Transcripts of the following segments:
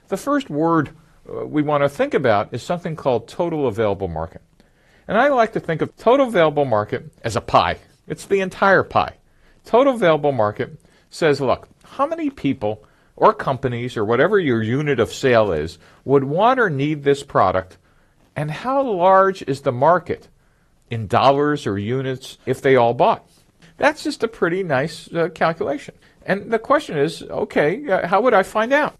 The first word we want to think about is something called total available market. And I like to think of total available market as a pie. It's the entire pie. Total available market says, look, how many people or companies or whatever your unit of sale is would want or need this product, and how large is the market in dollars or units if they all bought? That's just a pretty nice calculation. And the question is, okay, how would I find out?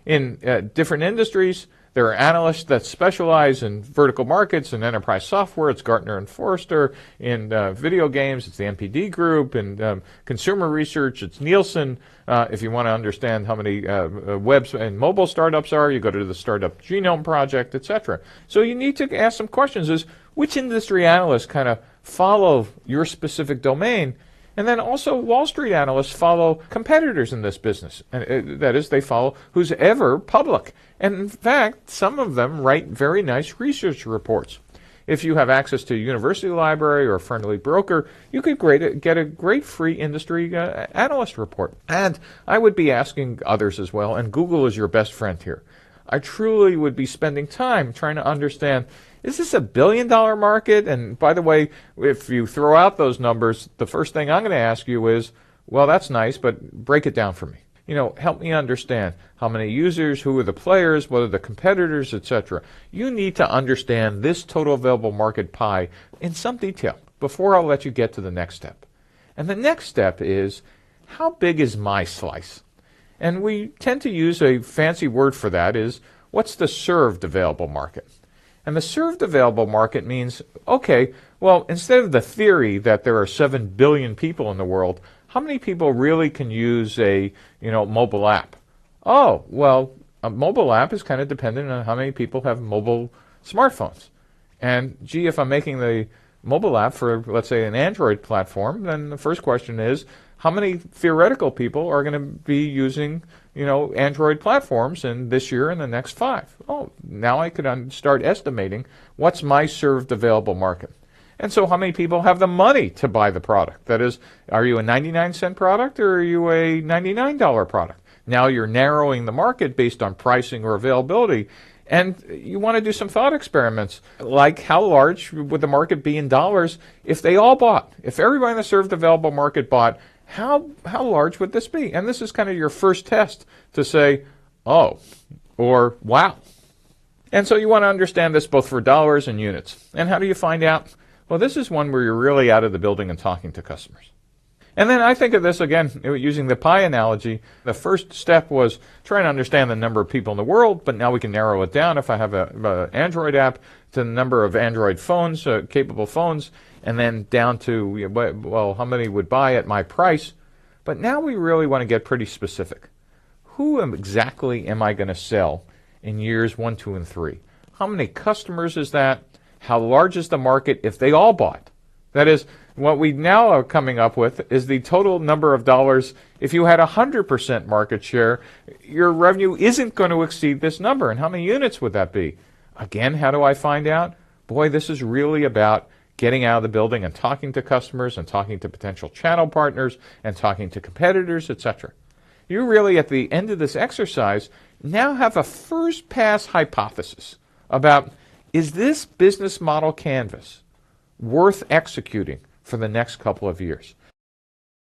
In different industries, there are analysts that specialize in vertical markets and enterprise software. It's Gartner and Forrester. In video games, it's the NPD Group. In consumer research, it's Nielsen. If you want to understand how many web and mobile startups are, you go to the Startup Genome Project, etc. So you need to ask some questions: is which industry analysts kind of follow your specific domain? And then also Wall Street analysts follow competitors in this business. And that is, they follow who's ever public. And in fact, some of them write very nice research reports. If you have access to a university library or a friendly broker, you could get a great free industry analyst report. And I would be asking others as well, and Google is your best friend here. I truly would be spending time trying to understand, is this $1 billion market? And by the way, if you throw out those numbers, the first thing I'm going to ask you is, well, that's nice, but break it down for me. Help me understand how many users, who are the players, what are the competitors, etc. You need to understand this total available market pie in some detail before I'll let you get to the next step. And the next step is, how big is my slice? And we tend to use a fancy word for that is, what's the served available market? And the served available market means, okay, well, instead of the theory that there are 7 billion people in the world, how many people really can use a mobile app? Oh, well, a mobile app is kind of dependent on how many people have mobile smartphones. And gee, if I'm making the mobile app for, let's say, an Android platform, then the first question is, how many theoretical people are going to be using, Android platforms in this year and the next 5? Oh, now I could start estimating what's my served available market. And so how many people have the money to buy the product? That is, are you a 99-cent product or are you a $99 product? Now you're narrowing the market based on pricing or availability. And you want to do some thought experiments, like how large would the market be in dollars if they all bought? If everybody in the served available market bought, how large would this be? And this is kind of your first test to say, oh, or wow. And so you want to understand this both for dollars and units. And how do you find out? Well, this is one where you're really out of the building and talking to customers. And then I think of this, again, using the pie analogy. The first step was trying to understand the number of people in the world, but now we can narrow it down if I have an Android app to the number of Android phones, capable phones, and then down to, well, how many would buy at my price. But now we really want to get pretty specific. Who exactly am I going to sell in years 1, 2, and 3? How many customers is that? How large is the market if they all bought? That is, what we now are coming up with is the total number of dollars. If you had 100% market share, your revenue isn't going to exceed this number. And how many units would that be? Again, how do I find out? Boy, this is really about getting out of the building and talking to customers and talking to potential channel partners and talking to competitors, etc. You really, at the end of this exercise, now have a first pass hypothesis about, is this business model canvas worth executing for the next couple of years?